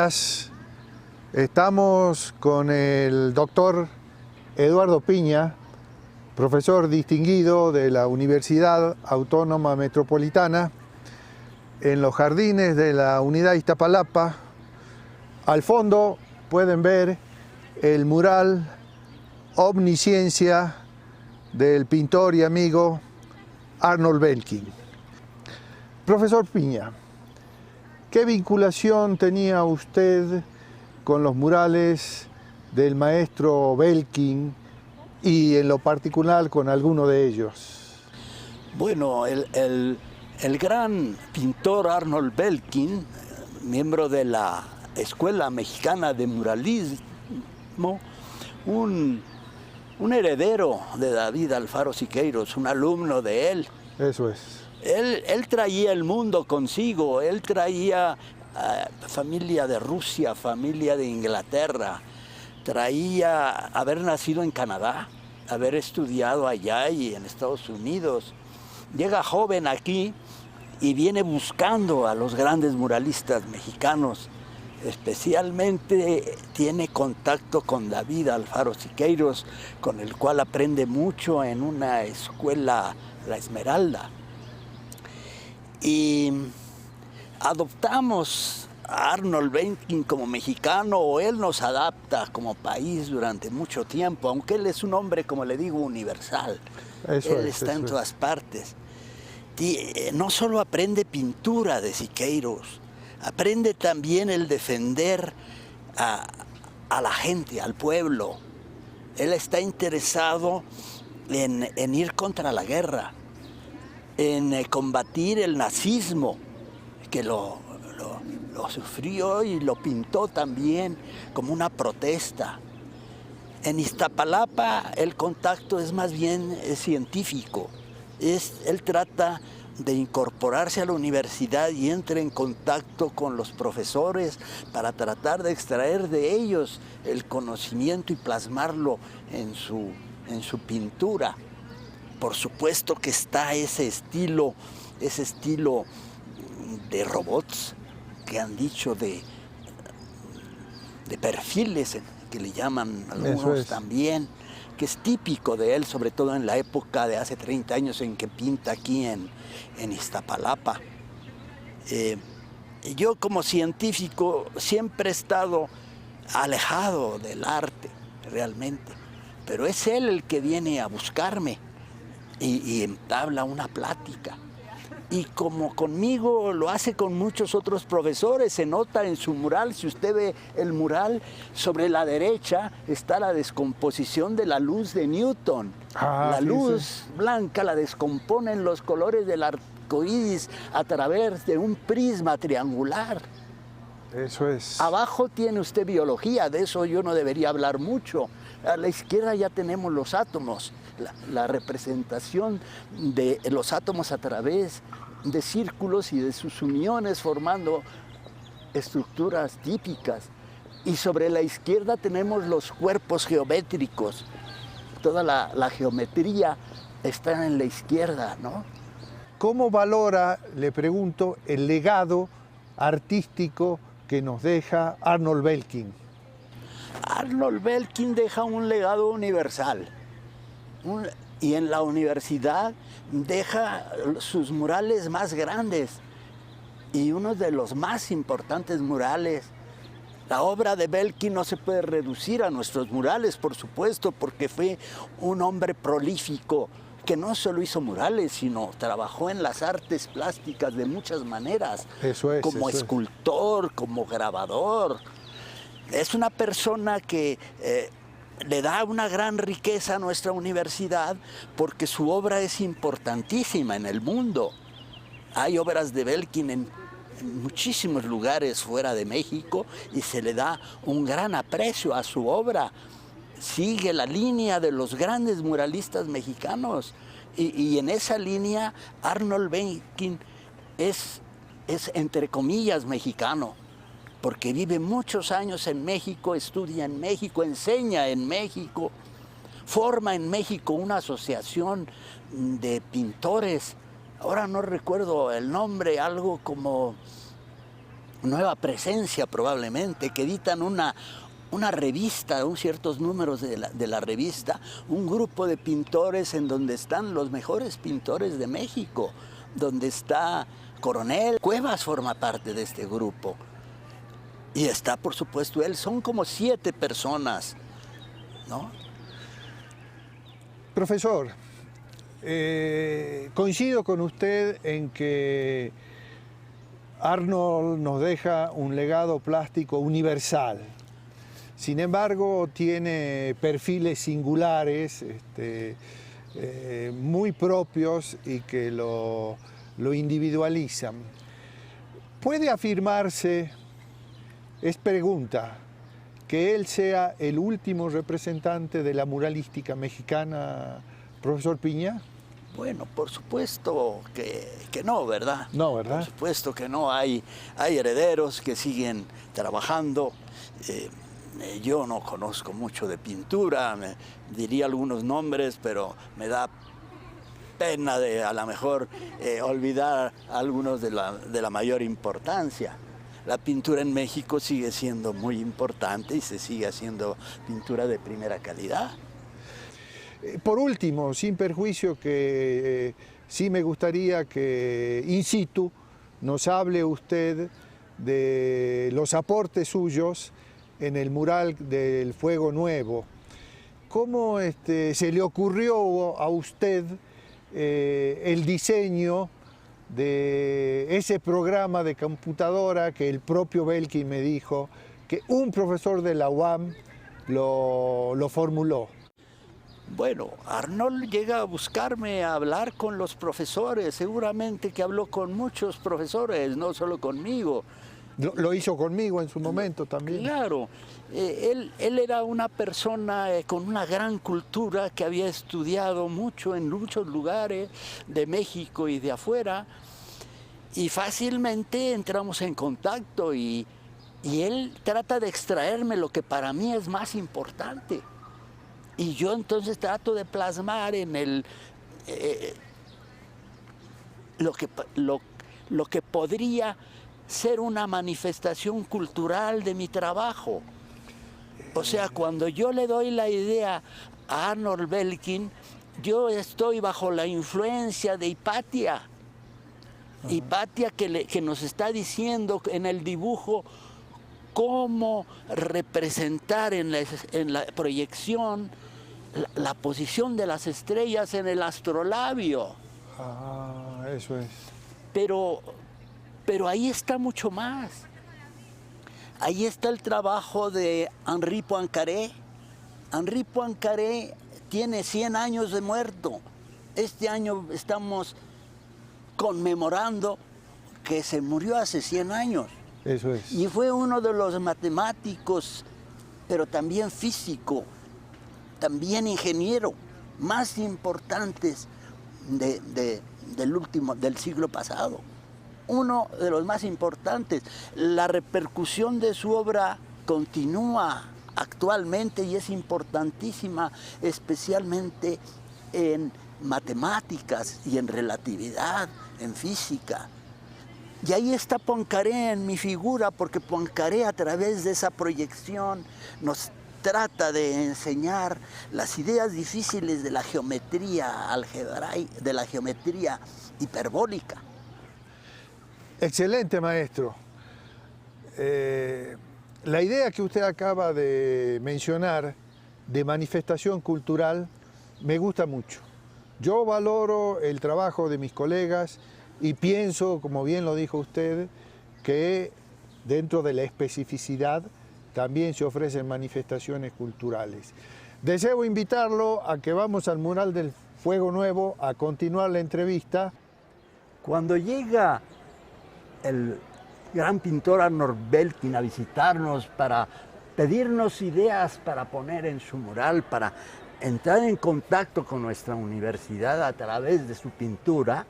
días. Estamos con el doctor Eduardo Piña, profesor distinguido de la Universidad Autónoma Metropolitana, en los jardines de la Unidad Iztapalapa. Al fondo pueden ver el mural Omnisciencia del pintor y amigo Arnold Belkin. Profesor Piña, ¿qué vinculación tenía usted con los murales del maestro Belkin y en lo particular con alguno de ellos? Bueno, el gran pintor Arnold Belkin, miembro de la Escuela Mexicana de Muralismo, un heredero de David Alfaro Siqueiros, un alumno de él. Eso es. Él traía el mundo consigo, él traía familia de Rusia, familia de Inglaterra, traía haber nacido en Canadá, haber estudiado allá y en Estados Unidos. Llega joven aquí y viene buscando a los grandes muralistas mexicanos. Especialmente tiene contacto con David Alfaro Siqueiros, con el cual aprende mucho en una escuela, La Esmeralda. Y adoptamos a Arnold Belkin como mexicano, o él nos adapta como país durante mucho tiempo, aunque él es un hombre, como le digo, universal. Él está en todas partes. No solo aprende pintura de Siqueiros, aprende también el defender a la gente, al pueblo. Él está interesado en ir contra la guerra, en combatir el nazismo, que lo sufrió y lo pintó también como una protesta. En Iztapalapa el contacto es más bien científico. Él trata de incorporarse a la universidad y entra en contacto con los profesores para tratar de extraer de ellos el conocimiento y plasmarlo en su pintura. Por supuesto que está ese estilo de robots que han dicho de perfiles, que le llaman algunos también, que es típico de él, sobre todo en la época de hace 30 años en que pinta aquí en Iztapalapa. Yo como científico siempre he estado alejado del arte, realmente, pero es él el que viene a buscarme y entabla una plática. Y como conmigo lo hace con muchos otros profesores, se nota en su mural. Si usted ve el mural, sobre la derecha está la descomposición de la luz de Newton. La luz blanca la descomponen los colores del arco iris a través de un prisma triangular. Eso es. Abajo tiene usted biología, de eso yo no debería hablar mucho. A la izquierda ya tenemos los átomos, la representación de los átomos a través de círculos y de sus uniones formando estructuras típicas. Y sobre la izquierda tenemos los cuerpos geométricos. Toda la geometría está en la izquierda, ¿no? ¿Cómo valora, le pregunto, el legado artístico que nos deja Arnold Belkin? Arnold Belkin deja un legado universal. Y en la universidad deja sus murales más grandes y uno de los más importantes murales. La obra de Belkin no se puede reducir a nuestros murales, por supuesto, porque fue un hombre prolífico que no solo hizo murales, sino trabajó en las artes plásticas de muchas maneras, como escultor, como grabador. Es una persona que le da una gran riqueza a nuestra universidad porque su obra es importantísima en el mundo. Hay obras de Belkin en muchísimos lugares fuera de México y se le da un gran aprecio a su obra. Sigue la línea de los grandes muralistas mexicanos y en esa línea Arnold Belkin es entre comillas mexicano, porque vive muchos años en México, estudia en México, enseña en México, forma en México una asociación de pintores. Ahora no recuerdo el nombre, algo como nueva presencia probablemente, que editan una revista, ciertos números de la revista, un grupo de pintores en donde están los mejores pintores de México, donde está Coronel. Cuevas forma parte de este grupo. Y está, por supuesto, él. Son como 7 personas, ¿no? Profesor, coincido con usted en que Arnold nos deja un legado plástico universal. Sin embargo, tiene perfiles singulares, muy propios y que lo individualizan. ¿Puede afirmarse, es pregunta, que él sea el último representante de la muralística mexicana, profesor Piña? Bueno, por supuesto que no, ¿verdad? No, ¿verdad? Por supuesto que no. Hay herederos que siguen trabajando. Yo no conozco mucho de pintura, diría algunos nombres, pero me da pena de a lo mejor olvidar algunos de la mayor importancia. La pintura en México sigue siendo muy importante y se sigue haciendo pintura de primera calidad. Por último, sin perjuicio, que sí me gustaría que in situ nos hable usted de los aportes suyos en el mural del Fuego Nuevo. ¿Cómo se le ocurrió a usted el diseño de ese programa de computadora que el propio Belkin me dijo que un profesor de la UAM lo formuló? Bueno, Arnold llega a buscarme a hablar con los profesores, seguramente que habló con muchos profesores, no solo conmigo. Lo hizo conmigo en su momento también. Claro, él era una persona con una gran cultura que había estudiado mucho en muchos lugares de México y de afuera, y fácilmente entramos en contacto y él trata de extraerme lo que para mí es más importante. Y yo entonces trato de plasmar en él lo que podría ser una manifestación cultural de mi trabajo. O sea, cuando yo le doy la idea a Arnold Belkin, yo estoy bajo la influencia de Hipatia. Hipatia que nos está diciendo en el dibujo cómo representar en la proyección la posición de las estrellas en el astrolabio. Ah, eso es. Pero ahí está mucho más. Ahí está el trabajo de Henri Poincaré. Henri Poincaré tiene 100 años de muerto. Este año estamos conmemorando que se murió hace 100 años. Eso es. Y fue uno de los matemáticos, pero también físico, también ingeniero, más importantes del siglo pasado. Uno de los más importantes. La repercusión de su obra continúa actualmente y es importantísima, especialmente en matemáticas y en relatividad, en física. Y ahí está Poincaré en mi figura, porque Poincaré, a través de esa proyección, nos trata de enseñar las ideas difíciles de la geometría algebraica, de la geometría hiperbólica. Excelente, maestro. La idea que usted acaba de mencionar de manifestación cultural me gusta mucho. Yo valoro el trabajo de mis colegas y pienso, como bien lo dijo usted, que dentro de la especificidad también se ofrecen manifestaciones culturales. Deseo invitarlo a que vamos al mural del Fuego Nuevo a continuar la entrevista. Cuando llega el gran pintor Arnold Belkin a visitarnos para pedirnos ideas para poner en su mural, para entrar en contacto con nuestra universidad a través de su pintura,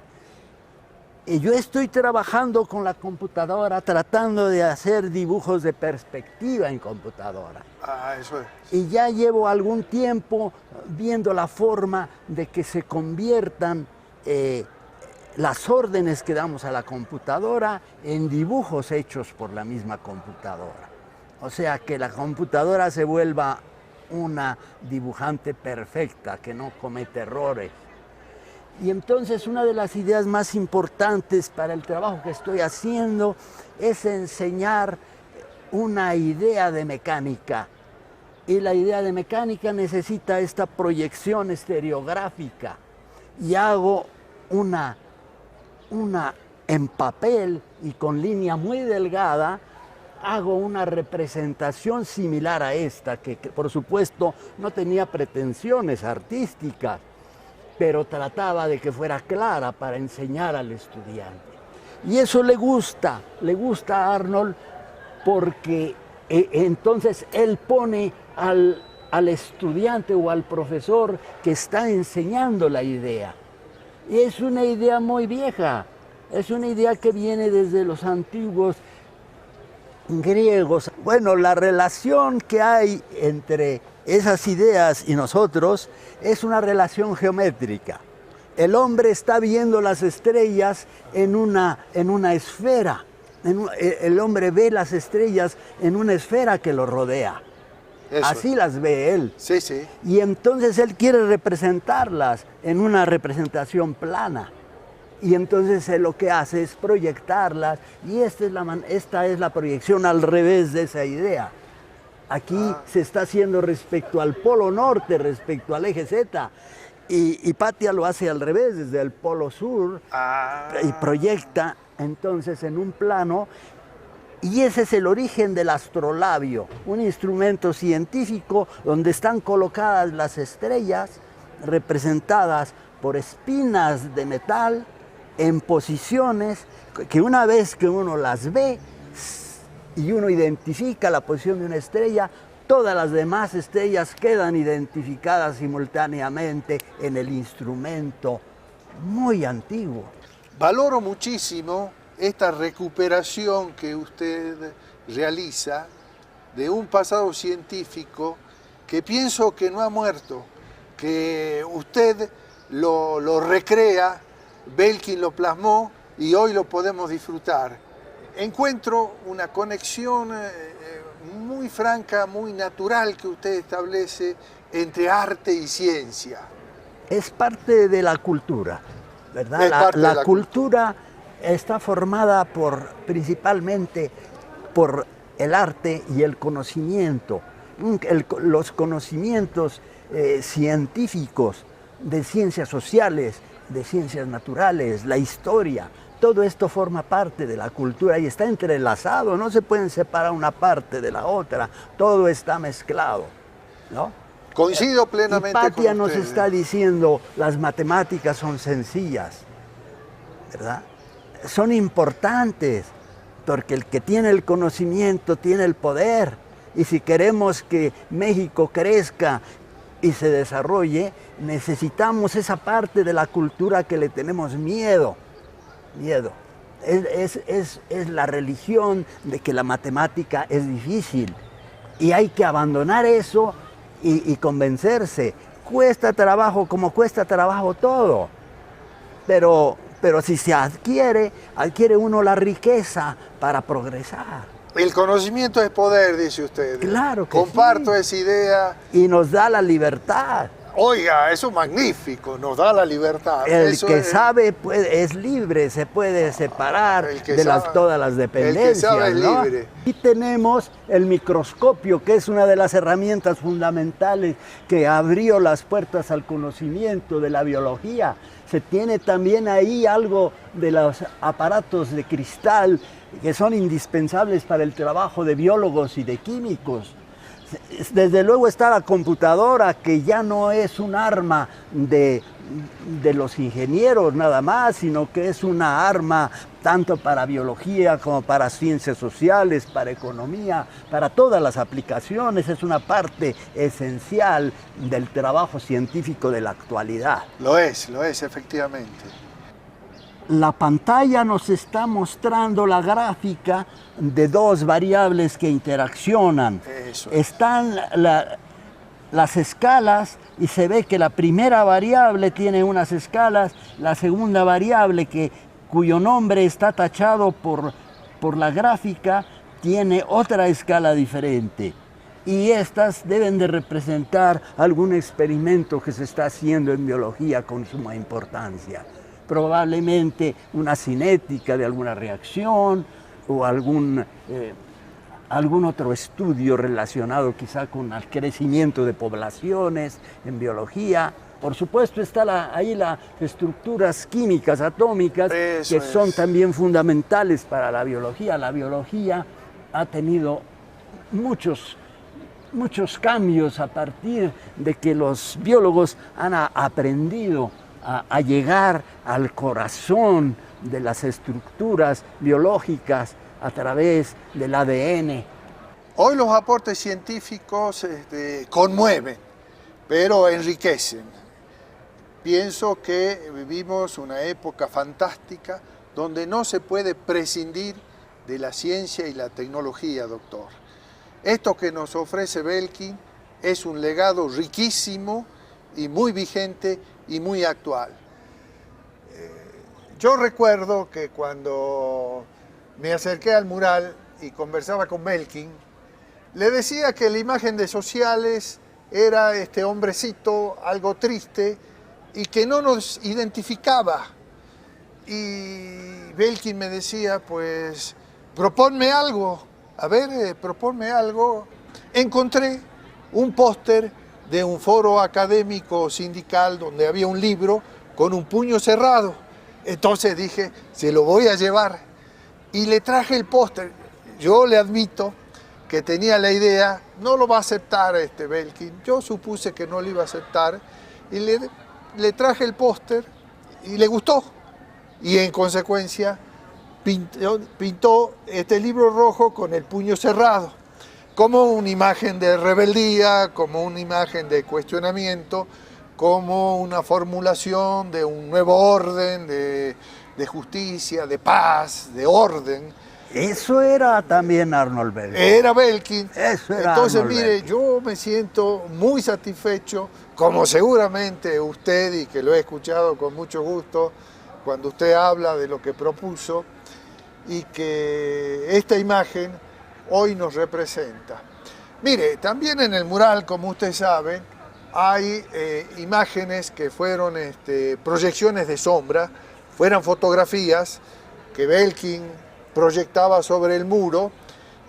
y yo estoy trabajando con la computadora, tratando de hacer dibujos de perspectiva en computadora. Ah, eso es. Y ya llevo algún tiempo viendo la forma de que se conviertan las órdenes que damos a la computadora en dibujos hechos por la misma computadora. O sea, que la computadora se vuelva una dibujante perfecta, que no comete errores. Y entonces una de las ideas más importantes para el trabajo que estoy haciendo es enseñar una idea de mecánica. Y la idea de mecánica necesita esta proyección estereográfica. Y hago una en papel y con línea muy delgada, hago una representación similar a esta, que por supuesto no tenía pretensiones artísticas, pero trataba de que fuera clara para enseñar al estudiante. Y eso le gusta a Arnold, porque entonces él pone al estudiante o al profesor que está enseñando la idea. Y es una idea muy vieja, es una idea que viene desde los antiguos griegos. Bueno, la relación que hay entre esas ideas y nosotros es una relación geométrica. El hombre está viendo las estrellas en una esfera. El hombre ve las estrellas en una esfera que lo rodea. Eso. Así las ve él. Sí, sí. Y entonces él quiere representarlas en una representación plana. Y entonces él lo que hace es proyectarlas, y esta es la proyección al revés de esa idea. Aquí se está haciendo respecto al polo norte, respecto al eje Z, y Hipatia lo hace al revés, desde el polo sur, y proyecta entonces en un plano, y ese es el origen del astrolabio, un instrumento científico donde están colocadas las estrellas representadas por espinas de metal en posiciones que una vez que uno las ve y uno identifica la posición de una estrella, todas las demás estrellas quedan identificadas simultáneamente en el instrumento muy antiguo. Valoro muchísimo esta recuperación que usted realiza de un pasado científico que pienso que no ha muerto, que usted lo recrea, Belkin lo plasmó y hoy lo podemos disfrutar. Encuentro una conexión muy franca, muy natural que usted establece entre arte y ciencia. Es parte de la cultura, ¿verdad? La cultura está formada principalmente por el arte y el conocimiento. Los conocimientos científicos de ciencias sociales, de ciencias naturales, la historia, todo esto forma parte de la cultura y está entrelazado, no se pueden separar una parte de la otra, todo está mezclado, ¿no? Coincido plenamente con Hipatia usted. nos está diciendo, las matemáticas son sencillas, ¿verdad? Son importantes, porque el que tiene el conocimiento tiene el poder, y si queremos que México crezca y se desarrolle, necesitamos esa parte de la cultura que le tenemos miedo. Es la religión de que la matemática es difícil y hay que abandonar eso y convencerse. Cuesta trabajo como cuesta trabajo todo, pero si se adquiere uno la riqueza para progresar. El conocimiento es poder, dice usted. Claro que Comparto sí. esa idea. Y nos da la libertad. Oiga, eso es magnífico, nos da la libertad. El que sabe es libre, se puede separar de todas las dependencias. El que sabe es ¿no? libre. Y tenemos el microscopio, que es una de las herramientas fundamentales que abrió las puertas al conocimiento de la biología. Se tiene también ahí algo de los aparatos de cristal que son indispensables para el trabajo de biólogos y de químicos. Desde luego está la computadora, que ya no es un arma de los ingenieros nada más, sino que es una arma tanto para biología como para ciencias sociales, para economía, para todas las aplicaciones. Es una parte esencial del trabajo científico de la actualidad. Lo es, efectivamente. La pantalla nos está mostrando la gráfica de dos variables que interaccionan. Eso. Están las escalas y se ve que la primera variable tiene unas escalas, la segunda variable cuyo nombre está tachado por la gráfica tiene otra escala diferente. Y estas deben de representar algún experimento que se está haciendo en biología con suma importancia. Probablemente una cinética de alguna reacción o algún otro estudio relacionado quizá con el crecimiento de poblaciones en biología. Por supuesto está ahí las estructuras químicas atómicas que son también fundamentales para la biología. La biología ha tenido muchos cambios a partir de que los biólogos han aprendido a llegar al corazón de las estructuras biológicas a través del ADN. Hoy los aportes científicos conmueven, pero enriquecen. Pienso que vivimos una época fantástica donde no se puede prescindir de la ciencia y la tecnología, doctor. Esto que nos ofrece Belkin es un legado riquísimo y muy vigente y muy actual. Yo recuerdo que cuando me acerqué al mural y conversaba con Belkin, le decía que la imagen de Sociales era este hombrecito algo triste y que no nos identificaba. Y Belkin me decía, pues, proponme algo. A ver, proponme algo. Encontré un póster de un foro académico sindical donde había un libro con un puño cerrado. Entonces dije, se lo voy a llevar. Y le traje el póster. Yo le admito que tenía la idea, no lo va a aceptar Belkin. Yo supuse que no lo iba a aceptar. Y le traje el póster y le gustó. Y en consecuencia pintó este libro rojo con el puño cerrado, como una imagen de rebeldía, como una imagen de cuestionamiento, como una formulación de un nuevo orden de justicia, de paz, de orden. Eso era también Arnold Belkin. Era Belkin. Eso era Entonces, Arnold mire, Belkin. yo me siento muy satisfecho, como seguramente usted, y que lo he escuchado con mucho gusto, cuando usted habla de lo que propuso, y que esta imagen hoy nos representa. Mire, también en el mural, como usted sabe, hay imágenes que fueron proyecciones de sombra, fueron fotografías que Belkin proyectaba sobre el muro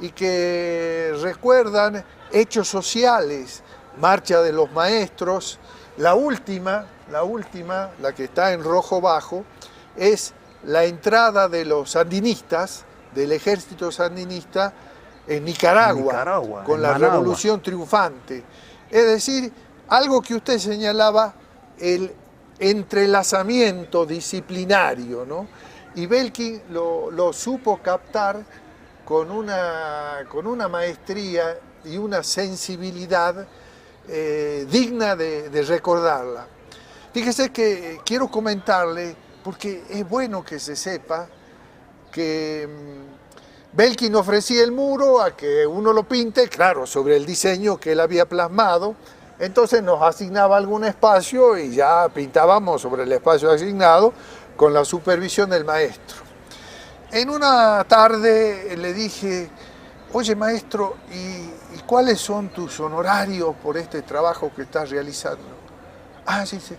y que recuerdan hechos sociales, marcha de los maestros. La última, la que está en rojo bajo, es la entrada de los sandinistas, del ejército sandinista en Nicaragua con la revolución triunfante. Es decir, algo que usted señalaba, el entrelazamiento disciplinario, ¿no? Y Belkin lo supo captar con una maestría y una sensibilidad digna de recordarla. Fíjese que quiero comentarle, porque es bueno que se sepa que Belkin ofrecía el muro a que uno lo pinte, claro, sobre el diseño que él había plasmado. Entonces nos asignaba algún espacio y ya pintábamos sobre el espacio asignado con la supervisión del maestro. En una tarde le dije, oye maestro, ¿y cuáles son tus honorarios por este trabajo que estás realizando? Ah, sí, sí,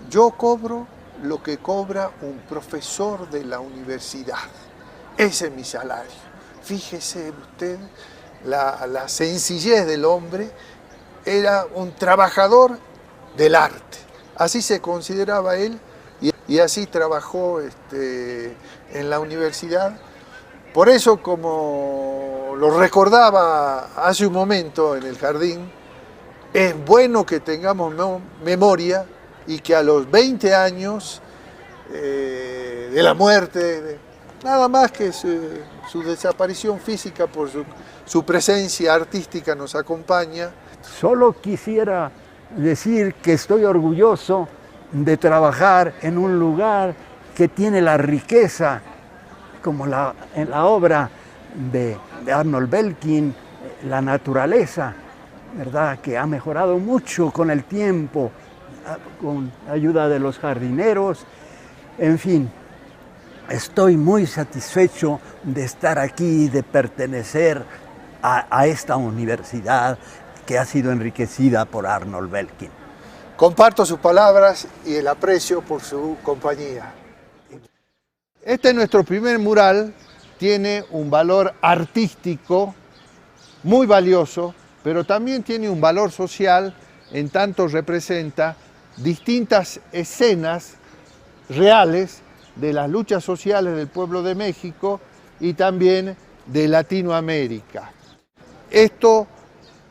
yo cobro lo que cobra un profesor de la universidad. Ese es mi salario. Fíjese usted la sencillez del hombre. Era un trabajador del arte. Así se consideraba él y así trabajó en la universidad. Por eso, como lo recordaba hace un momento en el jardín, es bueno que tengamos memoria y que a los 20 años de la muerte, nada más que su desaparición física por su presencia artística nos acompaña. Solo quisiera decir que estoy orgulloso de trabajar en un lugar que tiene la riqueza, como en la obra de Arnold Belkin, la naturaleza, ¿verdad? Que ha mejorado mucho con el tiempo, con ayuda de los jardineros, en fin. Estoy muy satisfecho de estar aquí, de pertenecer a esta universidad que ha sido enriquecida por Arnold Belkin. Comparto sus palabras y el aprecio por su compañía. Este es nuestro primer mural, tiene un valor artístico muy valioso, pero también tiene un valor social en tanto representa distintas escenas reales de las luchas sociales del pueblo de México y también de Latinoamérica. Esto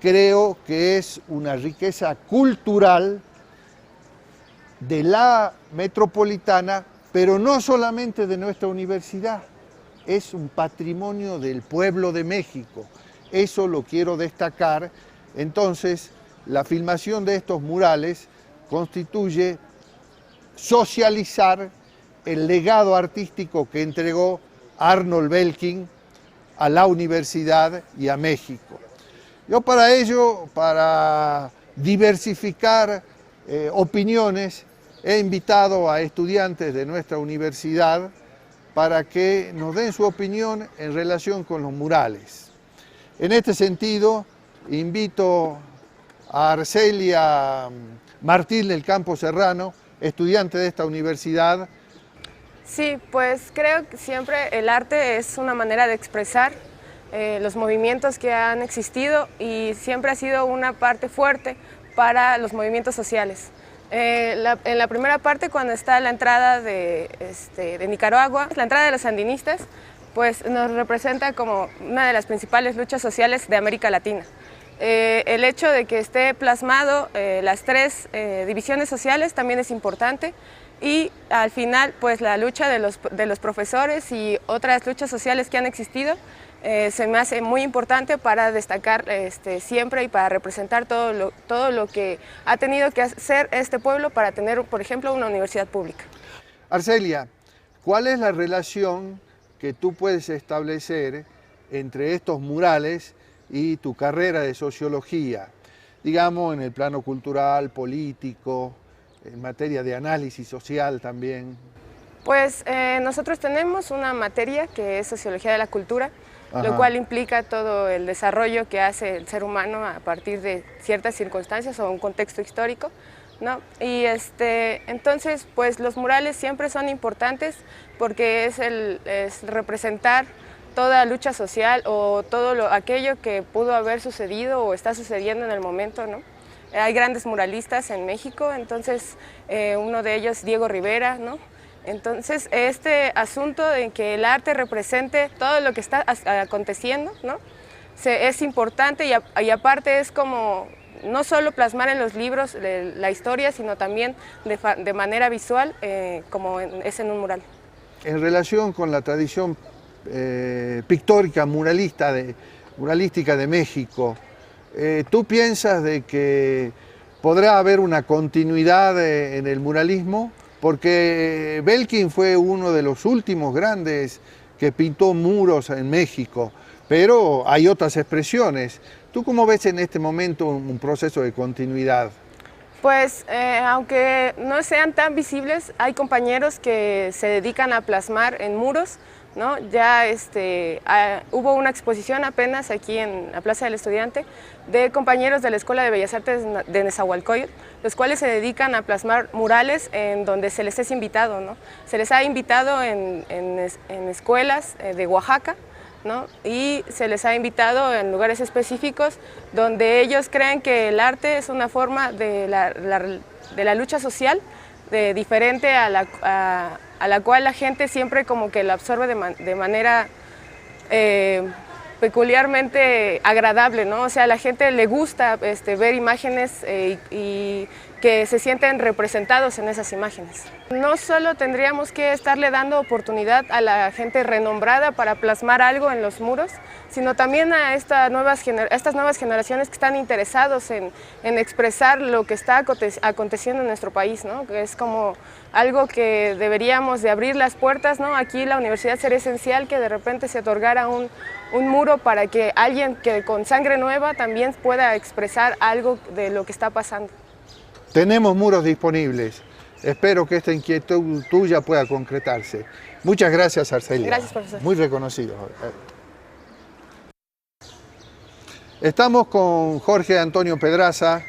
creo que es una riqueza cultural de la metropolitana, pero no solamente de nuestra universidad, es un patrimonio del pueblo de México. Eso lo quiero destacar. Entonces, la filmación de estos murales constituye socializar el legado artístico que entregó Arnold Belkin a la universidad y a México. Yo para ello, para diversificar opiniones, he invitado a estudiantes de nuestra universidad para que nos den su opinión en relación con los murales. En este sentido, invito a Arcelia Martín del Campo Serrano, estudiante de esta universidad. Sí, pues creo que siempre el arte es una manera de expresar los movimientos que han existido y siempre ha sido una parte fuerte para los movimientos sociales. En la primera parte, cuando está la entrada de Nicaragua, la entrada de los sandinistas, pues nos representa como una de las principales luchas sociales de América Latina. El hecho de que esté plasmado las tres divisiones sociales también es importante, y al final pues la lucha de los profesores y otras luchas sociales que han existido se me hace muy importante para destacar siempre y para representar todo lo que ha tenido que hacer este pueblo para tener, por ejemplo, una universidad pública. Arcelia, ¿cuál es la relación que tú puedes establecer entre estos murales y tu carrera de sociología? Digamos, en el plano cultural, político, en materia de análisis social también. Pues nosotros tenemos una materia que es Sociología de la Cultura, Ajá. Lo cual implica todo el desarrollo que hace el ser humano a partir de ciertas circunstancias o un contexto histórico, ¿no? Y entonces, pues los murales siempre son importantes porque es representar toda lucha social o todo aquello que pudo haber sucedido o está sucediendo en el momento, ¿no? Hay grandes muralistas en México, entonces uno de ellos Diego Rivera, ¿no? Entonces este asunto de que el arte represente todo lo que está aconteciendo, ¿no? Es importante y aparte es como no solo plasmar en los libros la historia, sino también de manera visual, como es en un mural. En relación con la tradición pictórica muralística de México, ¿tú piensas de que podrá haber una continuidad en el muralismo? Porque Belkin fue uno de los últimos grandes que pintó muros en México, pero hay otras expresiones. ¿Tú cómo ves en este momento un proceso de continuidad? Pues aunque no sean tan visibles, hay compañeros que se dedican a plasmar en muros, ¿no? Ya hubo una exposición apenas aquí en la Plaza del Estudiante de compañeros de la Escuela de Bellas Artes de Nezahualcóyotl, los cuales se dedican a plasmar murales en donde se les es invitado, ¿no? Se les ha invitado en escuelas de Oaxaca, ¿no? Y se les ha invitado en lugares específicos donde ellos creen que el arte es una forma de la lucha social diferente a la cual la gente siempre como que la absorbe de manera peculiarmente agradable, ¿no? O sea, a la gente le gusta ver imágenes y que se sienten representados en esas imágenes. No solo tendríamos que estarle dando oportunidad a la gente renombrada para plasmar algo en los muros, sino también a estas nuevas generaciones que están interesados en expresar lo que está aconteciendo en nuestro país, ¿no? Que es como algo que deberíamos de abrir las puertas, ¿no? Aquí la universidad sería esencial que de repente se otorgara un muro para que alguien que con sangre nueva también pueda expresar algo de lo que está pasando. Tenemos muros disponibles. Espero que esta inquietud tuya pueda concretarse. Muchas gracias, Arcelia. Gracias, profesor. Muy reconocido. Estamos con Jorge Antonio Pedraza,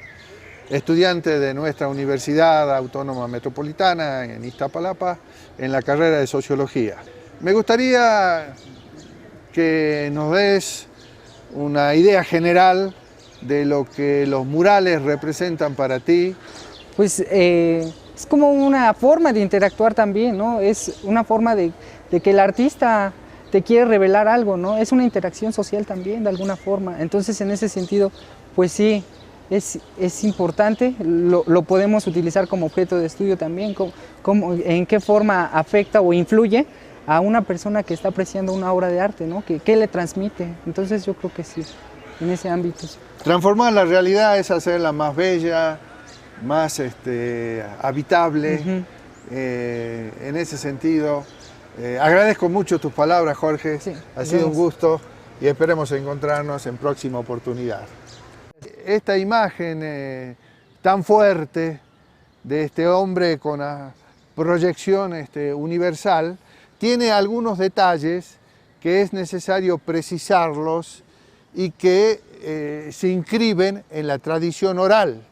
estudiante de nuestra Universidad Autónoma Metropolitana en Iztapalapa, en la carrera de Sociología. Me gustaría que nos des una idea general de lo que los murales representan para ti. Pues es como una forma de interactuar también, ¿no? Es una forma de que el artista te quiere revelar algo, ¿no? Es una interacción social también, de alguna forma. Entonces, en ese sentido, pues sí, es importante, lo podemos utilizar como objeto de estudio también, en qué forma afecta o influye a una persona que está apreciando una obra de arte, ¿no? ¿Qué le transmite? Entonces, yo creo que sí, en ese ámbito. Transformar la realidad es hacerla más bella, más habitable. En ese sentido, agradezco mucho tus palabras, Jorge. Sí, ha sido un gusto y esperemos encontrarnos en próxima oportunidad. Esta imagen tan fuerte de este hombre con la proyección universal tiene algunos detalles que es necesario precisarlos y que se inscriben en la tradición oral.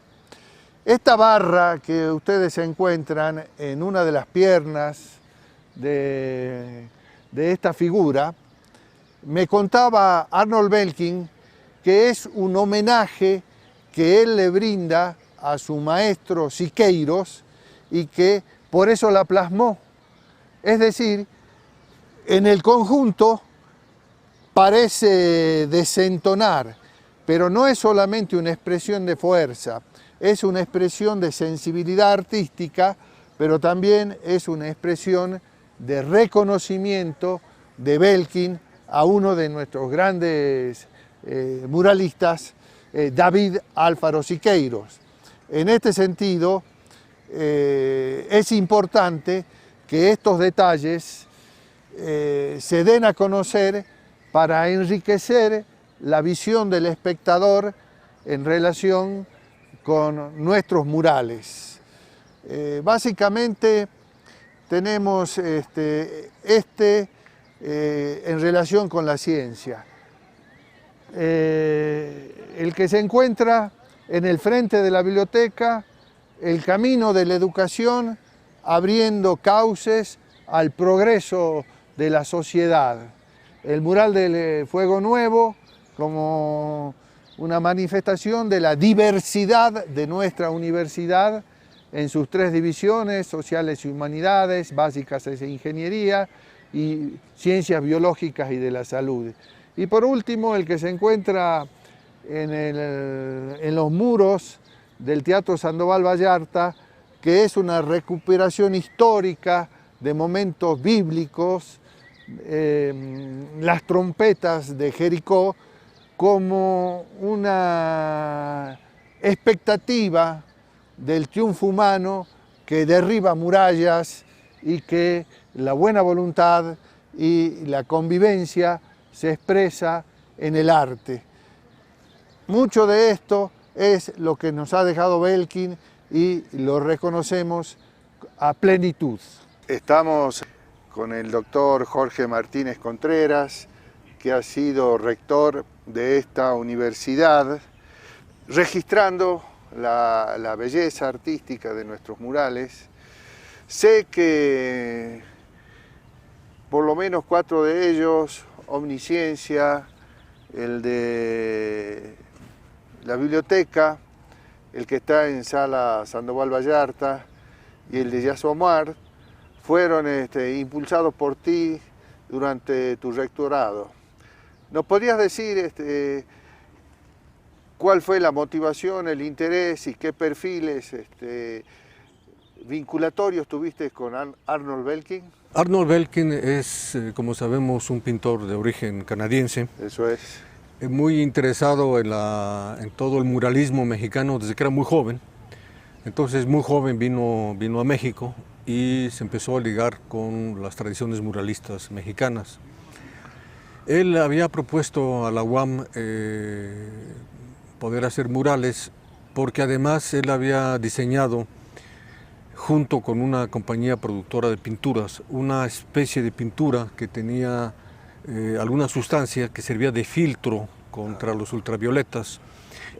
Esta barra que ustedes encuentran en una de las piernas de esta figura, me contaba Arnold Belkin que es un homenaje que él le brinda a su maestro Siqueiros y que por eso la plasmó. Es decir, en el conjunto parece desentonar, pero no es solamente una expresión de fuerza, es una expresión de sensibilidad artística, pero también es una expresión de reconocimiento de Belkin a uno de nuestros grandes muralistas, David Alfaro Siqueiros. En este sentido, es importante que estos detalles se den a conocer para enriquecer la visión del espectador en relación con nuestros murales. Básicamente tenemos en relación con la ciencia. El que se encuentra en el frente de la biblioteca, el camino de la educación, abriendo cauces al progreso de la sociedad. El mural del Fuego Nuevo como una manifestación de la diversidad de nuestra universidad en sus tres divisiones, sociales y humanidades, básicas e ingeniería y ciencias biológicas y de la salud. Y por último, el que se encuentra en los muros del Teatro Sandoval Vallarta, que es una recuperación histórica de momentos bíblicos, las trompetas de Jericó, como una expectativa del triunfo humano que derriba murallas y que la buena voluntad y la convivencia se expresa en el arte. Mucho de esto es lo que nos ha dejado Belkin y lo reconocemos a plenitud. Estamos con el doctor Jorge Martínez Contreras, que ha sido rector de esta universidad, registrando la belleza artística de nuestros murales. Sé que por lo menos 4 de ellos, Omnisciencia, el de la biblioteca, el que está en Sala Sandoval Vallarta y el de Yasomar, fueron impulsados por ti durante tu rectorado. ¿Nos podrías decir cuál fue la motivación, el interés y qué perfiles vinculatorios tuviste con Arnold Belkin? Arnold Belkin es, como sabemos, un pintor de origen canadiense. Eso es. Muy interesado en todo el muralismo mexicano desde que era muy joven. Entonces, muy joven vino a México y se empezó a ligar con las tradiciones muralistas mexicanas. Él había propuesto a la UAM poder hacer murales porque además él había diseñado, junto con una compañía productora de pinturas, una especie de pintura que tenía alguna sustancia que servía de filtro contra los ultravioletas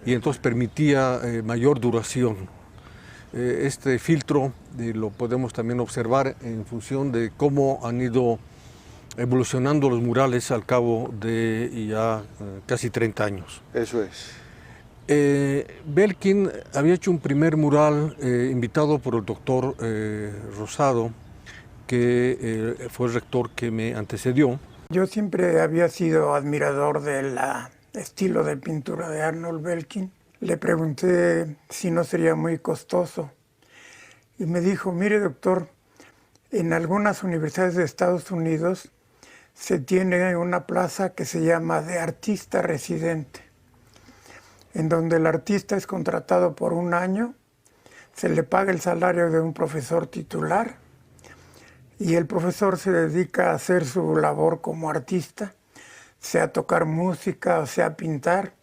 y entonces permitía mayor duración. Este filtro lo podemos también observar en función de cómo han ido evolucionando los murales al cabo de ya casi 30 años. Eso es. Belkin había hecho un primer mural invitado por el doctor Rosado, que fue el rector que me antecedió. Yo siempre había sido admirador del estilo de pintura de Arnold Belkin. Le pregunté si no sería muy costoso y me dijo, mire doctor, en algunas universidades de Estados Unidos se tiene una plaza que se llama de artista residente, en donde el artista es contratado por un año, se le paga el salario de un profesor titular y el profesor se dedica a hacer su labor como artista, sea tocar música o sea pintar,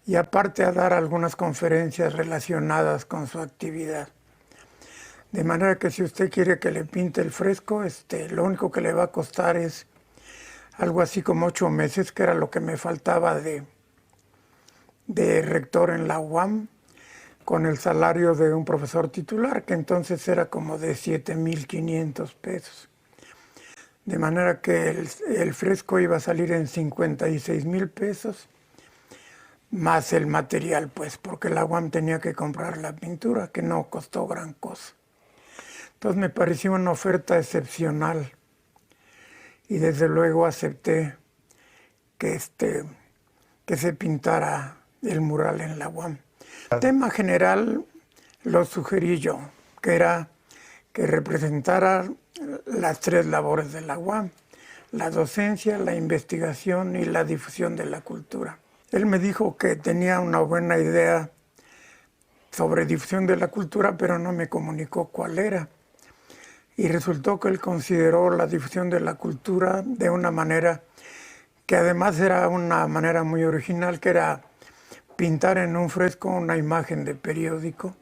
y aparte a dar algunas conferencias relacionadas con su actividad. De manera que si usted quiere que le pinte el fresco, lo único que le va a costar es algo así como 8 meses, que era lo que me faltaba de rector en la UAM, con el salario de un profesor titular, que entonces era como de 7,500 pesos. De manera que el fresco iba a salir en 56,000 pesos, más el material, pues, porque la UAM tenía que comprar la pintura, que no costó gran cosa. Entonces me pareció una oferta excepcional y desde luego acepté que se pintara el mural en la UAM. El tema general lo sugerí yo, que era que representara las 3 labores de la UAM: la docencia, la investigación y la difusión de la cultura. Él me dijo que tenía una buena idea sobre difusión de la cultura, pero no me comunicó cuál era. Y resultó que él consideró la difusión de la cultura de una manera que además era una manera muy original, que era pintar en un fresco una imagen de periódico.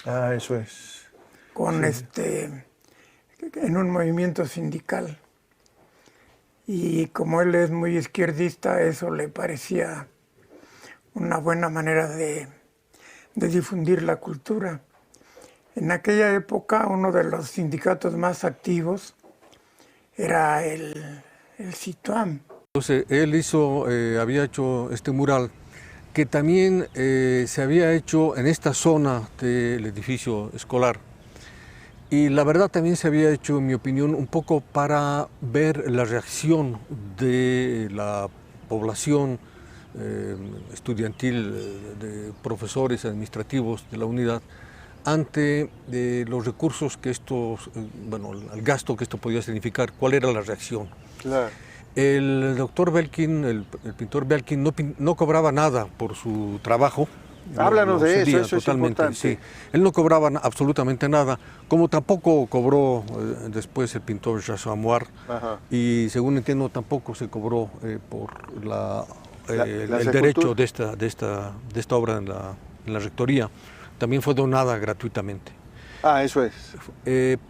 Ah, eso es. Con en un movimiento sindical. Y como él es muy izquierdista, eso le parecía una buena manera de difundir la cultura. En aquella época, uno de los sindicatos más activos era el CITUAM. Entonces, él había hecho este mural que también se había hecho en esta zona del edificio escolar. Y la verdad también se había hecho, en mi opinión, un poco para ver la reacción de la población estudiantil, de profesores administrativos de la unidad, ante los recursos que el gasto que esto podía significar, cuál era la reacción. Claro. El doctor Belkin, el pintor Belkin, no cobraba nada por su trabajo. Háblanos de eso, eso es importante. Sí. Él no cobraba absolutamente nada, como tampoco cobró después el pintor Jacques Amoir, y según entiendo tampoco se cobró por el derecho de esta obra en la rectoría. También fue donada gratuitamente. Ah, eso es.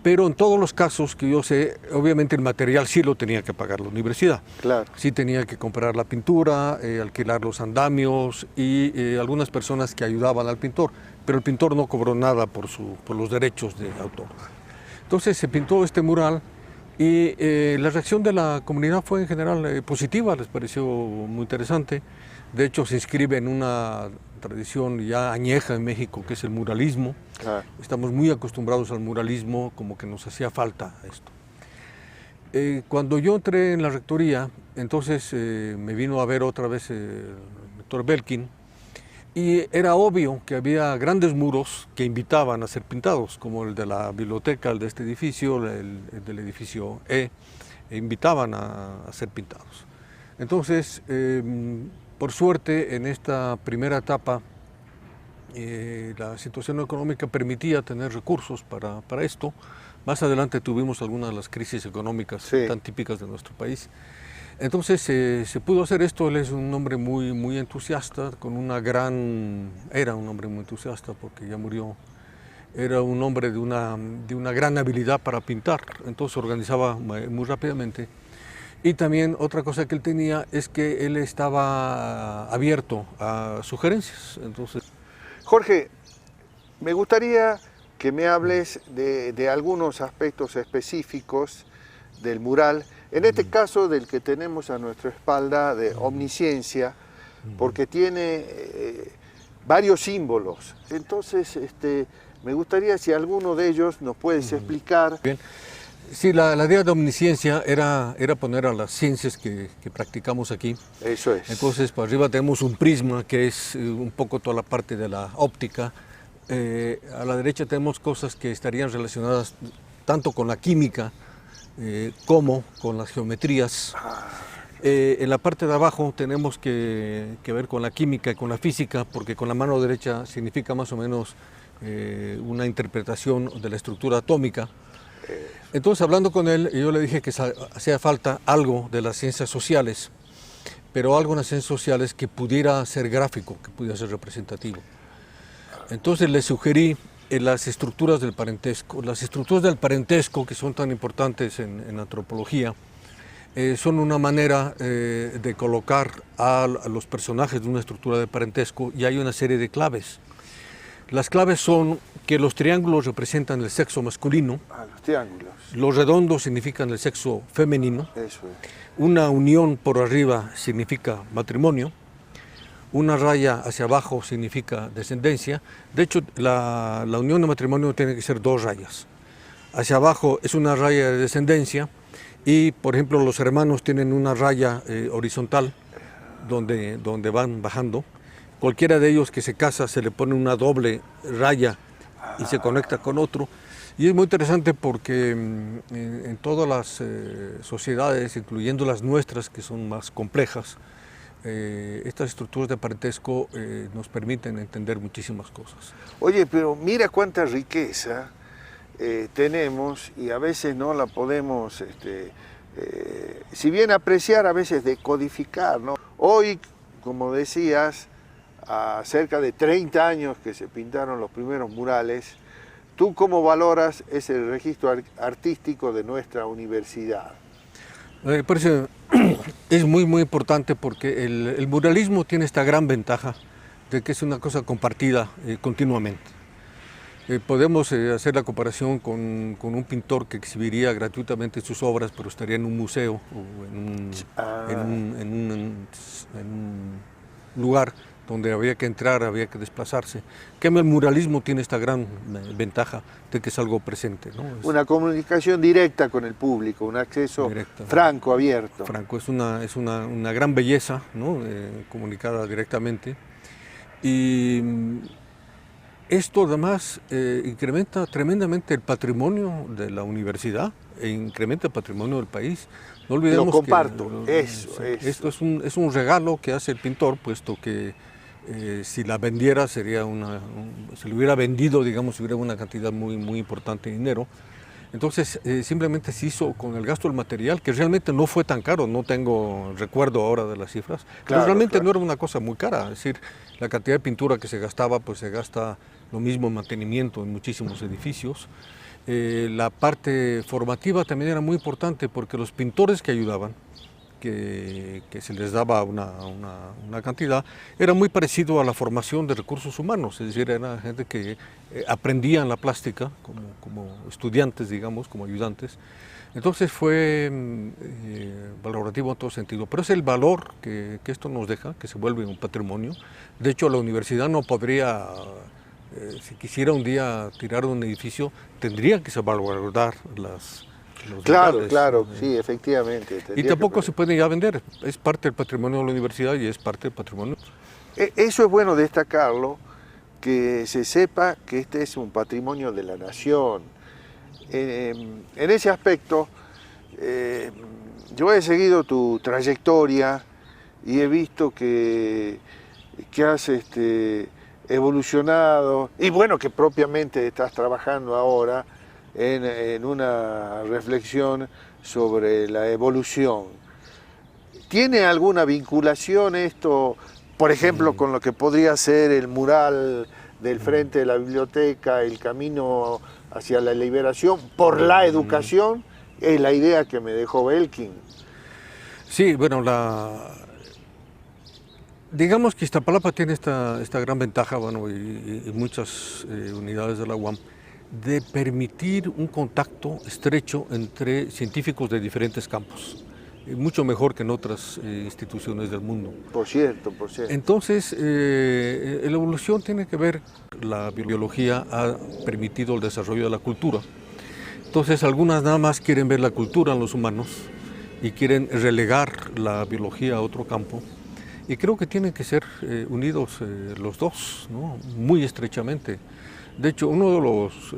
Pero en todos los casos que yo sé, obviamente el material sí lo tenía que pagar la universidad. Claro. Sí tenía que comprar la pintura, alquilar los andamios y algunas personas que ayudaban al pintor, pero el pintor no cobró nada por los derechos de autor. Entonces se pintó este mural y la reacción de la comunidad fue en general positiva, les pareció muy interesante. De hecho, se inscribe en una tradición ya añeja en México, que es el muralismo. Claro. Estamos muy acostumbrados al muralismo, como que nos hacía falta esto. Cuando yo entré en la rectoría, entonces me vino a ver otra vez el doctor Belkin Y era obvio que había grandes muros que invitaban a ser pintados, como el de la biblioteca, el de este edificio, el del edificio E, invitaban a ser pintados. Entonces, por suerte, en esta primera etapa, la situación económica permitía tener recursos para esto. Más adelante tuvimos algunas de las crisis económicas tan típicas de nuestro país. Entonces se pudo hacer esto. Él es un hombre muy entusiasta, era un hombre muy entusiasta porque ya murió. Era un hombre de una gran habilidad para pintar, entonces organizaba muy rápidamente. Y también otra cosa que él tenía es que él estaba abierto a sugerencias. Entonces, Jorge, me gustaría que me hables de algunos aspectos específicos del mural, en este caso del que tenemos a nuestra espalda, de omnisciencia, porque tiene varios símbolos. Entonces, me gustaría si alguno de ellos nos puedes explicar. Bien. Sí, la idea de omnisciencia era poner a las ciencias que practicamos aquí. Eso es. Entonces, por arriba tenemos un prisma, que es un poco toda la parte de la óptica. A la derecha tenemos cosas que estarían relacionadas tanto con la química como con las geometrías. En la parte de abajo tenemos que ver con la química y con la física, porque con la mano derecha significa más o menos una interpretación de la estructura atómica. Entonces, hablando con él, yo le dije que hacía falta algo de las ciencias sociales, pero algo en las ciencias sociales que pudiera ser gráfico, que pudiera ser representativo. Entonces le sugerí las estructuras del parentesco. Las estructuras del parentesco, que son tan importantes en antropología, son una manera de colocar a los personajes de una estructura de parentesco, y hay una serie de claves. Las claves son que los triángulos representan el sexo masculino. Los triángulos. Los redondos significan el sexo femenino. Eso es. Una unión por arriba significa matrimonio. Una raya hacia abajo significa descendencia. De hecho, la unión de matrimonio tiene que ser 2 rayas. Hacia abajo es una raya de descendencia y, por ejemplo, los hermanos tienen una raya horizontal donde van bajando. Cualquiera de ellos que se casa se le pone una doble raya y se conecta con otro. Y es muy interesante porque en todas las sociedades, incluyendo las nuestras, que son más complejas, estas estructuras de parentesco nos permiten entender muchísimas cosas. Oye, pero mira cuánta riqueza tenemos y a veces no la podemos, si bien apreciar, a veces decodificar, ¿no? Hoy, como decías, a cerca de 30 años que se pintaron los primeros murales, ¿tú cómo valoras ese registro artístico de nuestra universidad? Parece, es muy importante porque el muralismo tiene esta gran ventaja de que es una cosa compartida continuamente. Podemos hacer la comparación con un pintor que exhibiría gratuitamente sus obras, pero estaría en un museo o en un lugar donde había que entrar, había que desplazarse. Que el muralismo tiene esta gran ventaja de que es algo presente, ¿no? Una comunicación directa con el público, un acceso franco, abierto. Franco, es una gran belleza, ¿no? Comunicada directamente. Y esto además incrementa tremendamente el patrimonio de la universidad e incrementa el patrimonio del país. No olvidemos lo comparto, eso. Esto es un regalo que hace el pintor, puesto que si la vendiera se le hubiera vendido, digamos, hubiera una cantidad muy importante de dinero. Entonces simplemente se hizo con el gasto del material, que realmente no fue tan caro, no tengo recuerdo ahora de las cifras, pero realmente no era una cosa muy cara. Es decir, la cantidad de pintura que se gastaba, pues se gasta lo mismo en mantenimiento en muchísimos edificios. La parte formativa también era muy importante porque los pintores que ayudaban, que se les daba una cantidad, era muy parecido a la formación de recursos humanos, es decir, era gente que aprendían la plástica como estudiantes, digamos, como ayudantes. Entonces fue valorativo en todo sentido, pero es el valor que esto nos deja, que se vuelve un patrimonio. De hecho, la universidad no podría, si quisiera un día tirar un edificio, tendría que salvaguardar los lugares. Claro, sí, efectivamente. Y tampoco se puede ya vender, es parte del patrimonio de la universidad y es parte del patrimonio. Eso es bueno destacarlo, que se sepa que este es un patrimonio de la nación. En ese aspecto, yo he seguido tu trayectoria y he visto que has evolucionado, y bueno, que propiamente estás trabajando ahora en una reflexión sobre la evolución. ¿Tiene alguna vinculación esto, por ejemplo, con lo que podría ser el mural del frente de la biblioteca, el camino hacia la liberación por la educación? Es la idea que me dejó Belkin. Sí, bueno, digamos que Iztapalapa tiene esta gran ventaja, bueno, y muchas unidades de la UAM, de permitir un contacto estrecho entre científicos de diferentes campos, mucho mejor que en otras instituciones del mundo. Por cierto, por cierto. Entonces, la evolución tiene que ver, la biología ha permitido el desarrollo de la cultura. Entonces, algunas nada más quieren ver la cultura en los humanos y quieren relegar la biología a otro campo. Y creo que tienen que ser unidos los dos, ¿no? Muy estrechamente. De hecho, uno de los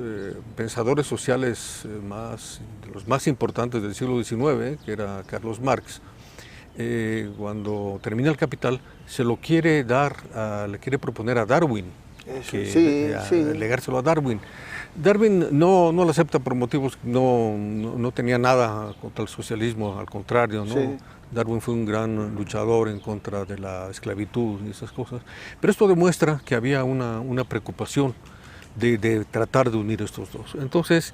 pensadores sociales de los más importantes del siglo XIX, que era Carlos Marx, cuando termina El Capital, le quiere proponer a Darwin, legárselo a Darwin. Darwin no lo acepta por motivos, no tenía nada contra el socialismo, al contrario, ¿no? Sí. Darwin fue un gran luchador en contra de la esclavitud y esas cosas. Pero esto demuestra que había una preocupación de tratar de unir estos dos. Entonces,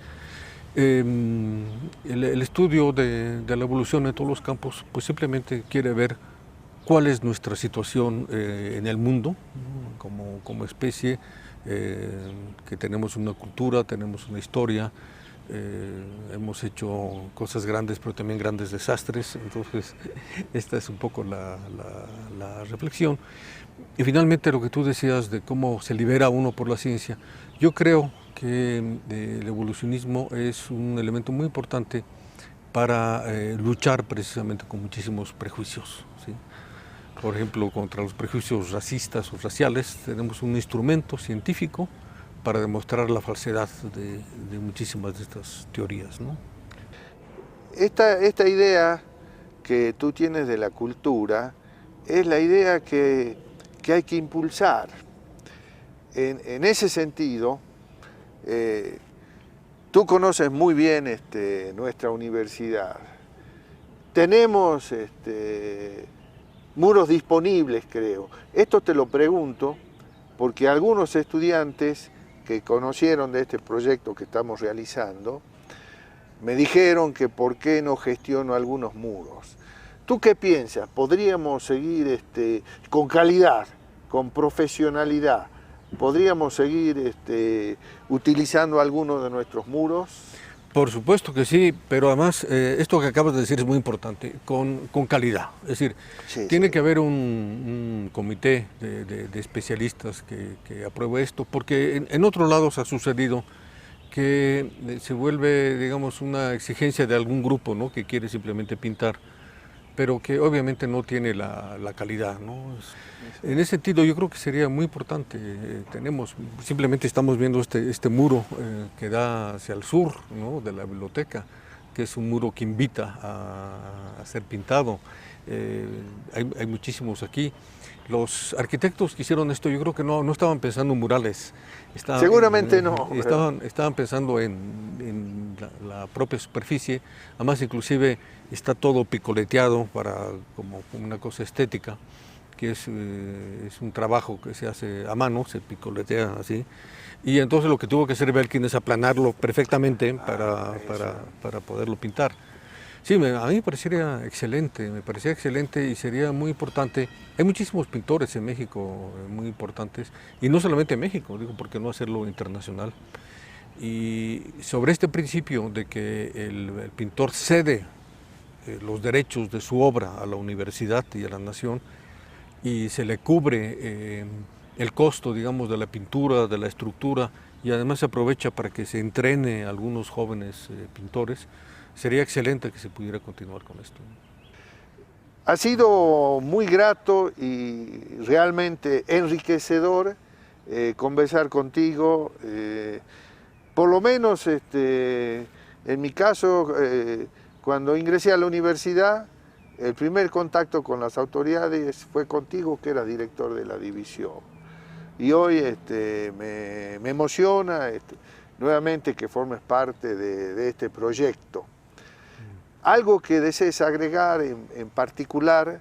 el estudio de la evolución en todos los campos, pues simplemente quiere ver cuál es nuestra situación en el mundo, ¿no? como especie, que tenemos una cultura, tenemos una historia, hemos hecho cosas grandes, pero también grandes desastres. Entonces, esta es un poco la reflexión. Y finalmente, lo que tú decías de cómo se libera uno por la ciencia, yo creo que el evolucionismo es un elemento muy importante para luchar precisamente con muchísimos prejuicios, ¿sí? Por ejemplo, contra los prejuicios racistas o raciales, tenemos un instrumento científico para demostrar la falsedad de muchísimas de estas teorías, ¿no? Esta idea que tú tienes de la cultura es la idea que hay que impulsar. En ese sentido, tú conoces muy bien nuestra universidad. Tenemos muros disponibles, creo. Esto te lo pregunto porque algunos estudiantes que conocieron de este proyecto que estamos realizando me dijeron que por qué no gestiono algunos muros. ¿Tú qué piensas? ¿Podríamos seguir con calidad, con profesionalidad? ¿Podríamos seguir utilizando algunos de nuestros muros? Por supuesto que sí, pero además esto que acabas de decir es muy importante, con calidad. Es decir, tiene que haber un comité de especialistas que apruebe esto, porque en otros lados ha sucedido que se vuelve, digamos, una exigencia de algún grupo, ¿no? Que quiere simplemente pintar, pero que obviamente no tiene la calidad, ¿no? En ese sentido yo creo que sería muy importante. Simplemente estamos viendo este muro que da hacia el sur, ¿no? De la biblioteca, que es un muro que invita a ser pintado. Hay muchísimos aquí. Los arquitectos que hicieron esto, yo creo que no estaban pensando en murales. Seguramente no. Estaban pensando en la propia superficie. Además, inclusive, está todo picoleteado como una cosa estética, que es un trabajo que se hace a mano, se picoletea así. Y entonces lo que tuvo que hacer Belkin es aplanarlo perfectamente para poderlo pintar. Sí, a mí me parecería excelente y sería muy importante. Hay muchísimos pintores en México muy importantes, y no solamente en México, digo, ¿por qué no hacerlo internacional? Y sobre este principio de que el pintor cede los derechos de su obra a la universidad y a la nación, y se le cubre el costo, digamos, de la pintura, de la estructura, y además se aprovecha para que se entrene a algunos jóvenes pintores, sería excelente que se pudiera continuar con esto. Ha sido muy grato y realmente enriquecedor conversar contigo. Por lo menos en mi caso, cuando ingresé a la universidad, el primer contacto con las autoridades fue contigo, que eras director de la división. Y hoy me emociona nuevamente que formes parte de este proyecto. Algo que desees agregar en particular,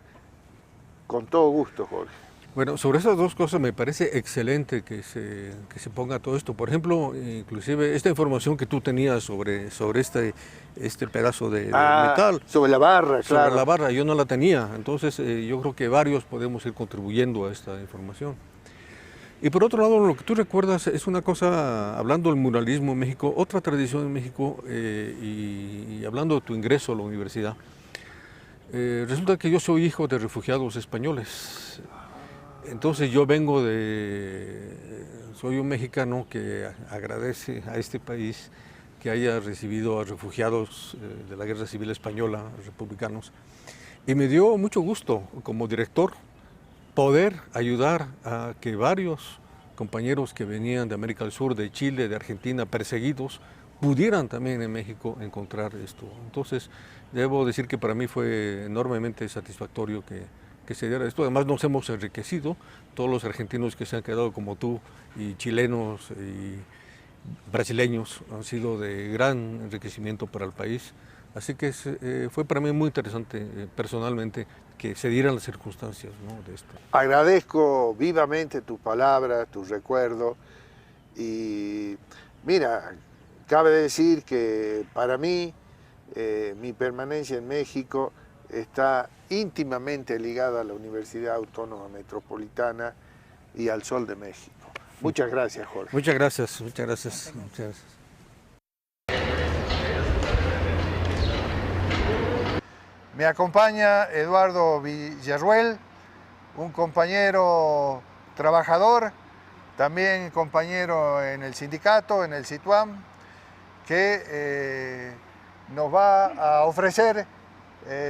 con todo gusto, Jorge. Bueno, sobre esas dos cosas me parece excelente que se ponga todo esto. Por ejemplo, inclusive esta información que tú tenías sobre este pedazo de metal. Sobre la barra, claro. Sobre la barra, yo no la tenía. Entonces yo creo que varios podemos ir contribuyendo a esta información. Y por otro lado, lo que tú recuerdas es una cosa, hablando del muralismo en México, otra tradición en México, y hablando de tu ingreso a la universidad. Resulta que yo soy hijo de refugiados españoles. Entonces yo soy un mexicano que agradece a este país que haya recibido a refugiados de la Guerra Civil Española, republicanos. Y me dio mucho gusto, como director, poder ayudar a que varios compañeros que venían de América del Sur, de Chile, de Argentina, perseguidos, pudieran también en México encontrar esto. Entonces, debo decir que para mí fue enormemente satisfactorio que se diera esto. Además, nos hemos enriquecido, todos los argentinos que se han quedado como tú, y chilenos y brasileños, han sido de gran enriquecimiento para el país. Así que fue para mí muy interesante personalmente que se dieran las circunstancias, ¿no?, de esto. Agradezco vivamente tus palabras, tus recuerdos, y mira, cabe decir que para mí mi permanencia en México está íntimamente ligada a la Universidad Autónoma Metropolitana y al Sol de México. Muchas gracias, Jorge. Muchas gracias, muchas gracias. Muchas gracias. Me acompaña Eduardo Villarruel, un compañero trabajador, también compañero en el sindicato, en el CITUAM, que nos va a ofrecer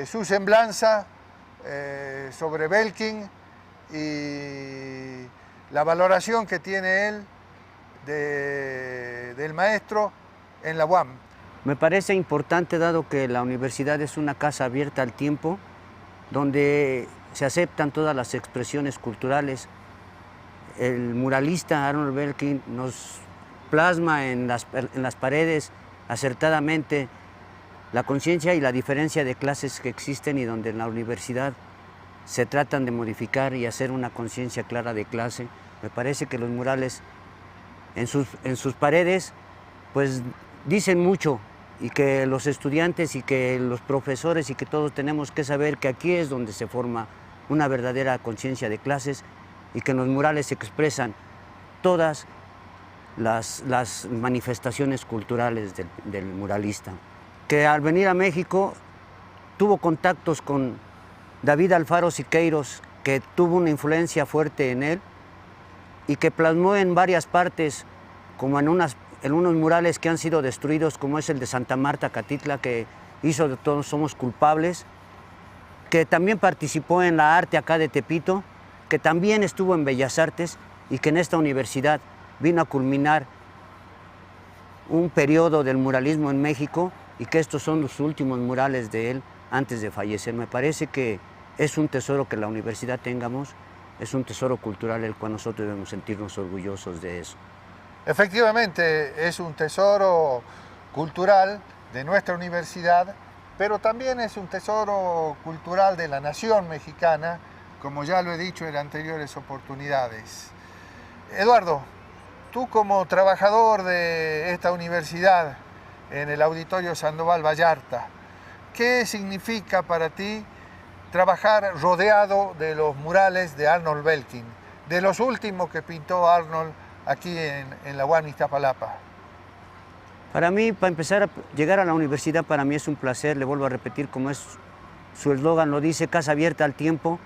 su semblanza sobre Belkin y la valoración que tiene él del maestro en la UAM. Me parece importante, dado que la universidad es una casa abierta al tiempo, donde se aceptan todas las expresiones culturales. El muralista Arnold Belkin nos plasma en las paredes acertadamente la conciencia y la diferencia de clases que existen, y donde en la universidad se tratan de modificar y hacer una conciencia clara de clase. Me parece que los murales en sus paredes pues dicen mucho, y que los estudiantes y que los profesores y que todos tenemos que saber que aquí es donde se forma una verdadera conciencia de clases, y que en los murales se expresan todas las manifestaciones culturales del muralista. Que al venir a México tuvo contactos con David Alfaro Siqueiros, que tuvo una influencia fuerte en él y que plasmó en varias partes, como en unos murales que han sido destruidos, como es el de Santa Marta, Catitla, que hizo de Todos Somos Culpables, que también participó en la arte acá de Tepito, que también estuvo en Bellas Artes, y que en esta universidad vino a culminar un periodo del muralismo en México, y que estos son los últimos murales de él antes de fallecer. Me parece que es un tesoro que la universidad tengamos, es un tesoro cultural el cual nosotros debemos sentirnos orgullosos de eso. Efectivamente, es un tesoro cultural de nuestra universidad, pero también es un tesoro cultural de la nación mexicana, como ya lo he dicho en anteriores oportunidades. Eduardo, tú como trabajador de esta universidad en el Auditorio Sandoval Vallarta, ¿qué significa para ti trabajar rodeado de los murales de Arnold Belkin, de los últimos que pintó Arnold aquí en la UAM Iztapalapa? Para mí, para empezar a llegar a la universidad, para mí es un placer. Le vuelvo a repetir, como es su eslogan, lo dice, casa abierta al tiempo.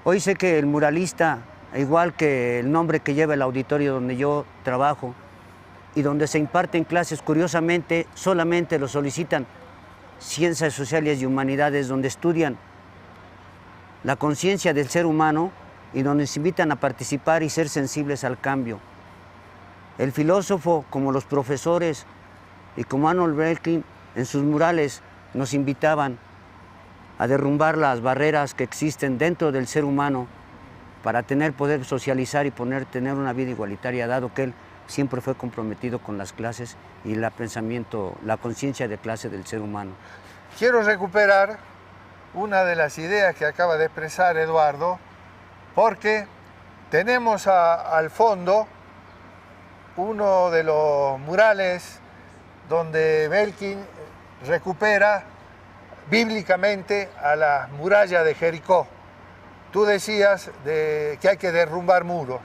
Hoy sé que el muralista, igual que el nombre que lleva el auditorio donde yo trabajo y donde se imparten clases, curiosamente, solamente lo solicitan Ciencias Sociales y Humanidades, donde estudian la conciencia del ser humano y nos invitan a participar y ser sensibles al cambio. El filósofo, como los profesores y como Arnold Belkin, en sus murales nos invitaban a derrumbar las barreras que existen dentro del ser humano para poder socializar y tener una vida igualitaria, dado que él siempre fue comprometido con las clases y la conciencia de clase del ser humano. Quiero recuperar una de las ideas que acaba de expresar Eduardo, porque tenemos al fondo uno de los murales donde Belkin recupera bíblicamente a las murallas de Jericó. Tú decías que hay que derrumbar muros.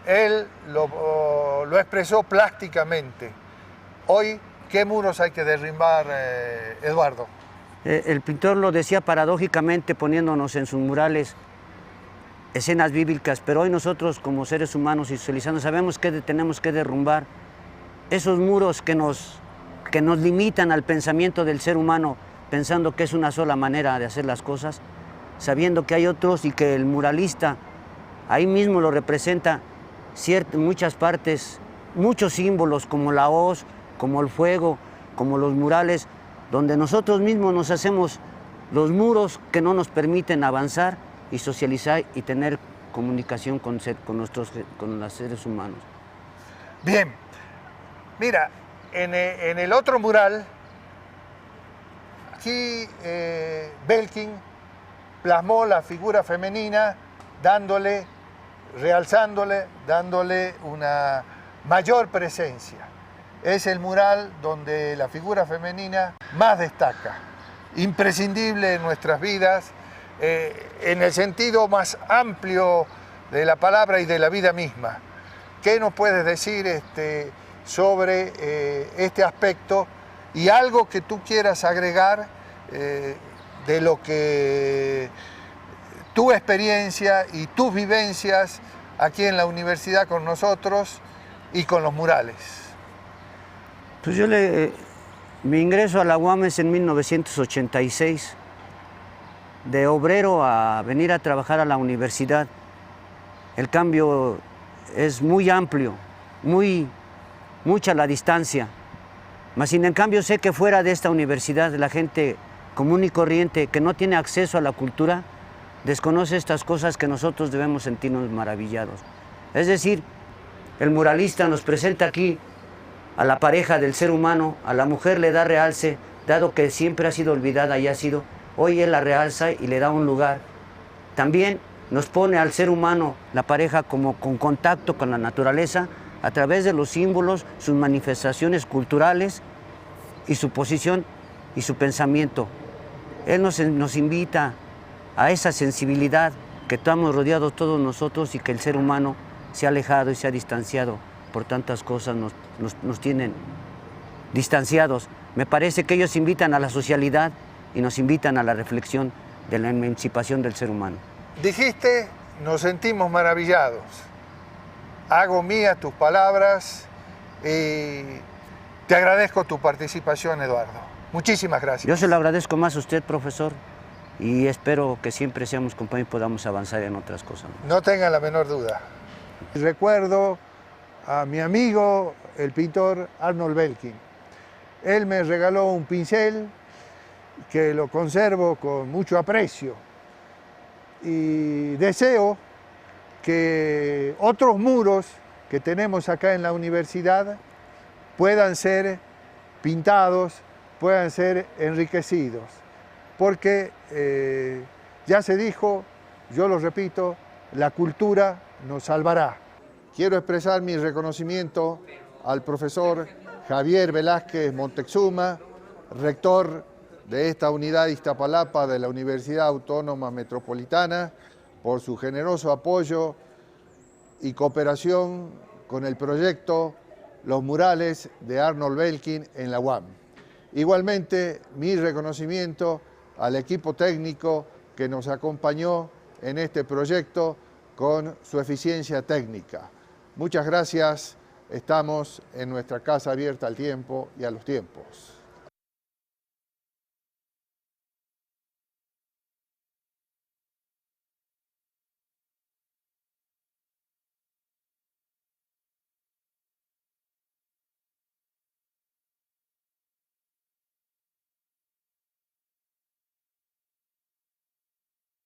Él lo expresó plásticamente. Hoy, ¿qué muros hay que derrumbar, Eduardo? El pintor lo decía paradójicamente, poniéndonos en sus murales escenas bíblicas, pero hoy nosotros como seres humanos y socializando sabemos que tenemos que derrumbar esos muros que nos limitan al pensamiento del ser humano, pensando que es una sola manera de hacer las cosas, sabiendo que hay otros y que el muralista ahí mismo lo representa en muchas partes, muchos símbolos como la hoz, como el fuego, como los murales, donde nosotros mismos nos hacemos los muros que no nos permiten avanzar y socializar y tener comunicación con los seres humanos. Bien, mira, en el otro mural, aquí Belkin plasmó la figura femenina, realzándole, dándole una mayor presencia. Es el mural donde la figura femenina más destaca, imprescindible en nuestras vidas, en el sentido más amplio de la palabra y de la vida misma. ¿Qué nos puedes decir sobre este aspecto y algo que tú quieras agregar de lo que tu experiencia y tus vivencias aquí en la universidad con nosotros y con los murales? Pues mi ingreso a la UAM es en 1986. De obrero a venir a trabajar a la universidad, el cambio es muy amplio, mucha la distancia. Mas sin en cambio sé que fuera de esta universidad la gente común y corriente que no tiene acceso a la cultura desconoce estas cosas que nosotros debemos sentirnos maravillados. Es decir, el muralista nos presenta aquí a la pareja del ser humano, a la mujer le da realce, dado que siempre ha sido olvidada y hoy él la realza y le da un lugar. También nos pone al ser humano, la pareja, como con contacto con la naturaleza a través de los símbolos, sus manifestaciones culturales y su posición y su pensamiento. Él nos invita a esa sensibilidad que estamos rodeados todos nosotros y que el ser humano se ha alejado y se ha distanciado por tantas cosas, nos tienen distanciados. Me parece que ellos invitan a la socialidad y nos invitan a la reflexión de la emancipación del ser humano. Dijiste, nos sentimos maravillados. Hago mías tus palabras y te agradezco tu participación, Eduardo. Muchísimas gracias. Yo se lo agradezco más a usted, profesor, y espero que siempre seamos compañeros y podamos avanzar en otras cosas. No tenga la menor duda. Recuerdo a mi amigo, el pintor Arnold Belkin. Él me regaló un pincel que lo conservo con mucho aprecio y deseo que otros muros que tenemos acá en la universidad puedan ser pintados, puedan ser enriquecidos, porque ya se dijo, yo lo repito, la cultura nos salvará. Quiero expresar mi reconocimiento al profesor Javier Velázquez Montezuma, rector de esta unidad de Iztapalapa de la Universidad Autónoma Metropolitana, por su generoso apoyo y cooperación con el proyecto Los Murales de Arnold Belkin en la UAM. Igualmente, mi reconocimiento al equipo técnico que nos acompañó en este proyecto con su eficiencia técnica. Muchas gracias, estamos en nuestra casa abierta al tiempo y a los tiempos.